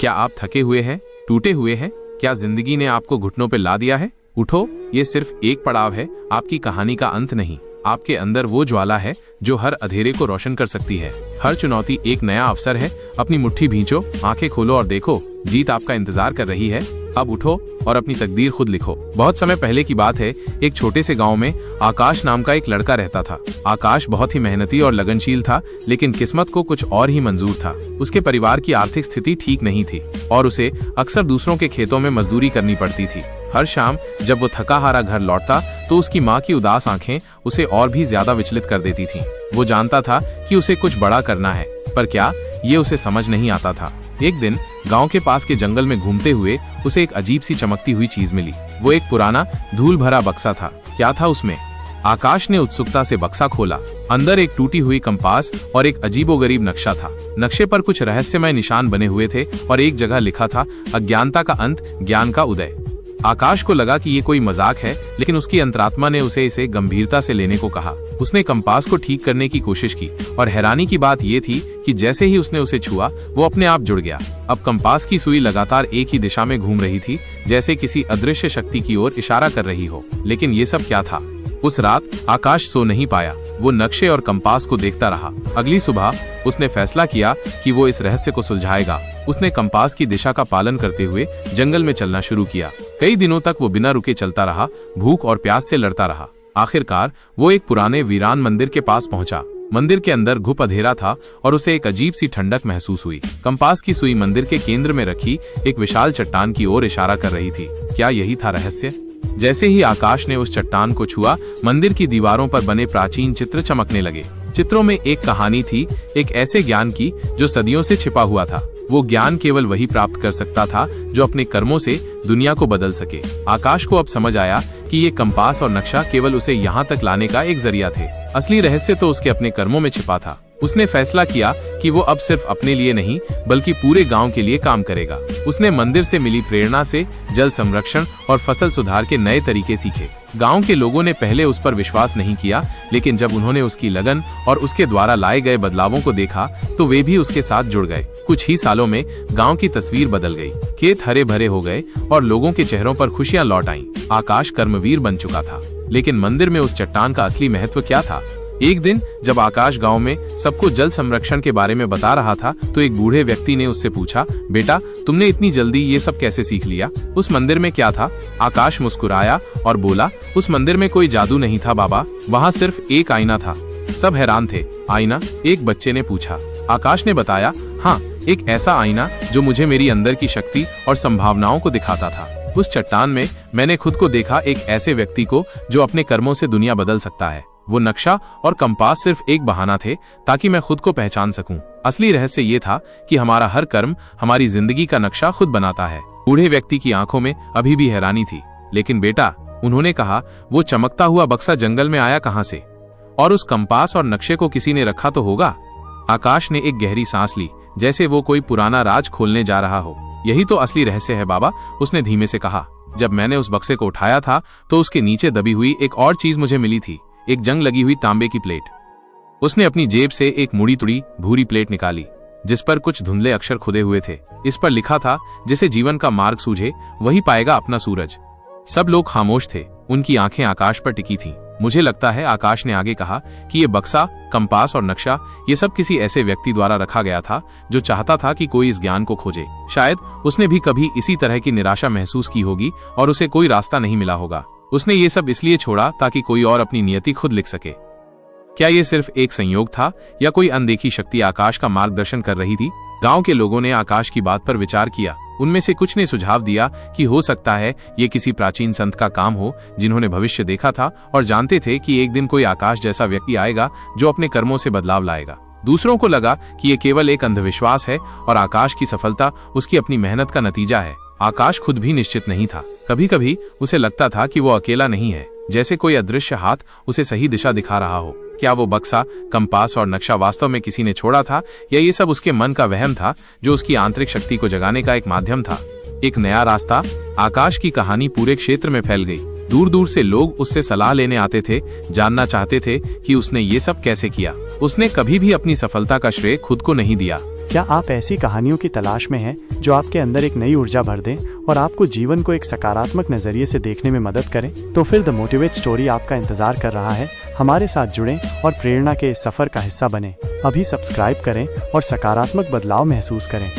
क्या आप थके हुए हैं, टूटे हुए हैं? क्या जिंदगी ने आपको घुटनों पर ला दिया है? उठो, ये सिर्फ एक पड़ाव है, आपकी कहानी का अंत नहीं। आपके अंदर वो ज्वाला है जो हर अंधेरे को रोशन कर सकती है। हर चुनौती एक नया अवसर है। अपनी मुट्ठी भींचो, आंखें खोलो और देखो, जीत आपका इंतजार कर रही है। अब उठो और अपनी तकदीर खुद लिखो। बहुत समय पहले की बात है। एक छोटे से गांव में आकाश नाम का एक लड़का रहता था। आकाश बहुत ही मेहनती और लगनशील था, लेकिन किस्मत को कुछ और ही मंजूर था। उसके परिवार की आर्थिक स्थिति ठीक नहीं थी और उसे अक्सर दूसरों के खेतों में मजदूरी करनी पड़ती थी। हर शाम जब वो थका हारा घर लौटता तो उसकी माँ की उदास आंखें उसे और भी ज्यादा विचलित कर देती थीं। वो जानता था कि उसे कुछ बड़ा करना है, पर क्या, ये उसे समझ नहीं आता था। एक दिन गांव के पास के जंगल में घूमते हुए उसे एक अजीब सी चमकती हुई चीज मिली। वो एक पुराना धूल भरा बक्सा था। क्या था उसमें? आकाश ने उत्सुकता से बक्सा खोला। अंदर एक टूटी हुई कंपास और एक अजीबोगरीब नक्शा था। नक्शे पर कुछ रहस्यमय निशान बने हुए थे और एक जगह लिखा था, अज्ञानता का अंत, ज्ञान का उदय। आकाश को लगा कि ये कोई मजाक है, लेकिन उसकी अंतरात्मा ने उसे इसे गंभीरता से लेने को कहा। उसने कंपास को ठीक करने की कोशिश की और हैरानी की बात ये थी कि जैसे ही उसने उसे छुआ, वो अपने आप जुड़ गया। अब कंपास की सुई लगातार एक ही दिशा में घूम रही थी, जैसे किसी अदृश्य शक्ति की ओर इशारा कर रही हो। लेकिन ये सब क्या था? उस रात आकाश सो नहीं पाया। वो नक्शे और कंपास को देखता रहा। अगली सुबह उसने फैसला किया कि वो इस रहस्य को सुलझाएगा। उसने कंपास की दिशा का पालन करते हुए जंगल में चलना शुरू किया। कई दिनों तक वो बिना रुके चलता रहा, भूख और प्यास से लड़ता रहा। आखिरकार वो एक पुराने वीरान मंदिर के पास पहुंचा। मंदिर के अंदर घुप अंधेरा था और उसे एक अजीब सी ठंडक महसूस हुई। कंपास की सुई मंदिर के केंद्र में रखी एक विशाल चट्टान की ओर इशारा कर रही थी। क्या यही था रहस्य? जैसे ही आकाश ने उस चट्टान को छुआ, मंदिर की दीवारों पर बने प्राचीन चित्र चमकने लगे। चित्रों में एक कहानी थी, एक ऐसे ज्ञान की जो सदियों से छिपा हुआ था। वो ज्ञान केवल वही प्राप्त कर सकता था जो अपने कर्मों से दुनिया को बदल सके। आकाश को अब समझ आया कि ये कंपास और नक्शा केवल उसे यहाँ तक लाने का एक जरिया थे। असली रहस्य तो उसके अपने कर्मों में छिपा था। उसने फैसला किया कि वो अब सिर्फ अपने लिए नहीं, बल्कि पूरे गांव के लिए काम करेगा। उसने मंदिर से मिली प्रेरणा से जल संरक्षण और फसल सुधार के नए तरीके सीखे। गांव के लोगों ने पहले उस पर विश्वास नहीं किया, लेकिन जब उन्होंने उसकी लगन और उसके द्वारा लाए गए बदलावों को देखा तो वे भी उसके साथ जुड़ गए। कुछ ही सालों में गांव की तस्वीर बदल गई। खेत हरे भरे हो गए और लोगों के चेहरों पर खुशियां लौट आईं। आकाश कर्मवीर बन चुका था। लेकिन मंदिर में उस चट्टान का असली महत्व क्या था? एक दिन जब आकाश गांव में सबको जल संरक्षण के बारे में बता रहा था तो एक बूढ़े व्यक्ति ने उससे पूछा, बेटा, तुमने इतनी जल्दी ये सब कैसे सीख लिया? उस मंदिर में क्या था? आकाश मुस्कुराया और बोला, उस मंदिर में कोई जादू नहीं था बाबा, वहाँ सिर्फ एक आईना था। सब हैरान थे। आईना? एक बच्चे ने पूछा। आकाश ने बताया, हाँ, एक ऐसा आईना जो मुझे मेरी अंदर की शक्ति और संभावनाओं को दिखाता था। उस चट्टान में मैंने खुद को देखा, एक ऐसे व्यक्ति को जो अपने कर्मों से दुनिया बदल सकता है। वो नक्शा और कंपास सिर्फ एक बहाना थे ताकि मैं खुद को पहचान सकूं। असली रहस्य ये था कि हमारा हर कर्म हमारी जिंदगी का नक्शा खुद बनाता है। बूढ़े व्यक्ति की आंखों में अभी भी हैरानी थी। लेकिन बेटा, उन्होंने कहा, वो चमकता हुआ बक्सा जंगल में आया कहां से? और उस कंपास और नक्शे को किसी ने रखा तो होगा। आकाश ने एक गहरी सांस ली, जैसे वो कोई पुराना राज खोलने जा रहा हो। यही तो असली रहस्य है बाबा, उसने धीमे से कहा। जब मैंने उस बक्से को उठाया था तो उसके नीचे दबी हुई एक और चीज मुझे मिली थी, एक जंग लगी हुई तांबे की प्लेट। उसने अपनी जेब से एक मुड़ी तुड़ी भूरी प्लेट निकाली, जिस पर कुछ धुंधले अक्षर खुदे हुए थे। इस पर लिखा था, जिसे जीवन का मार्ग सूझे वही पाएगा अपना सूरज। सब लोग खामोश थे, उनकी आंखें आकाश पर टिकी थीं। मुझे लगता है, आकाश ने आगे कहा, कि ये बक्सा, कंपास और नक्शा, ये सब किसी ऐसे व्यक्ति द्वारा रखा गया था जो चाहता था कि कोई इस ज्ञान को खोजे। शायद उसने भी कभी इसी तरह की निराशा महसूस की होगी और उसे कोई रास्ता नहीं मिला होगा। उसने ये सब इसलिए छोड़ा ताकि कोई और अपनी नियति खुद लिख सके। क्या ये सिर्फ एक संयोग था या कोई अनदेखी शक्ति आकाश का मार्गदर्शन कर रही थी? गांव के लोगों ने आकाश की बात पर विचार किया। उनमें से कुछ ने सुझाव दिया कि हो सकता है ये किसी प्राचीन संत का काम हो, जिन्होंने भविष्य देखा था और जानते थे कि एक दिन कोई आकाश जैसा व्यक्ति आएगा जो अपने कर्मों से बदलाव लाएगा। दूसरों को लगा कि ये केवल एक अंधविश्वास है और आकाश की सफलता उसकी अपनी मेहनत का नतीजा है। आकाश खुद भी निश्चित नहीं था। कभी कभी उसे लगता था कि वो अकेला नहीं है, जैसे कोई अदृश्य हाथ उसे सही दिशा दिखा रहा हो। क्या वो बक्सा, कंपास और नक्शा वास्तव में किसी ने छोड़ा था, या ये सब उसके मन का वहम था जो उसकी आंतरिक शक्ति को जगाने का एक माध्यम था? एक नया रास्ता। आकाश की कहानी पूरे क्षेत्र में फैल गई। दूर दूर से लोग उससे सलाह लेने आते थे, जानना चाहते थे कि उसने ये सब कैसे किया। उसने कभी भी अपनी सफलता का श्रेय खुद को नहीं दिया, क्या आप ऐसी कहानियों की तलाश में हैं जो आपके अंदर एक नई ऊर्जा भर दें और आपको जीवन को एक सकारात्मक नजरिए से देखने में मदद करें? तो फिर द मोटिवेट स्टोरी आपका इंतजार कर रहा है। हमारे साथ जुड़ें और प्रेरणा के इस सफर का हिस्सा बनें। अभी सब्सक्राइब करें और सकारात्मक बदलाव महसूस करें।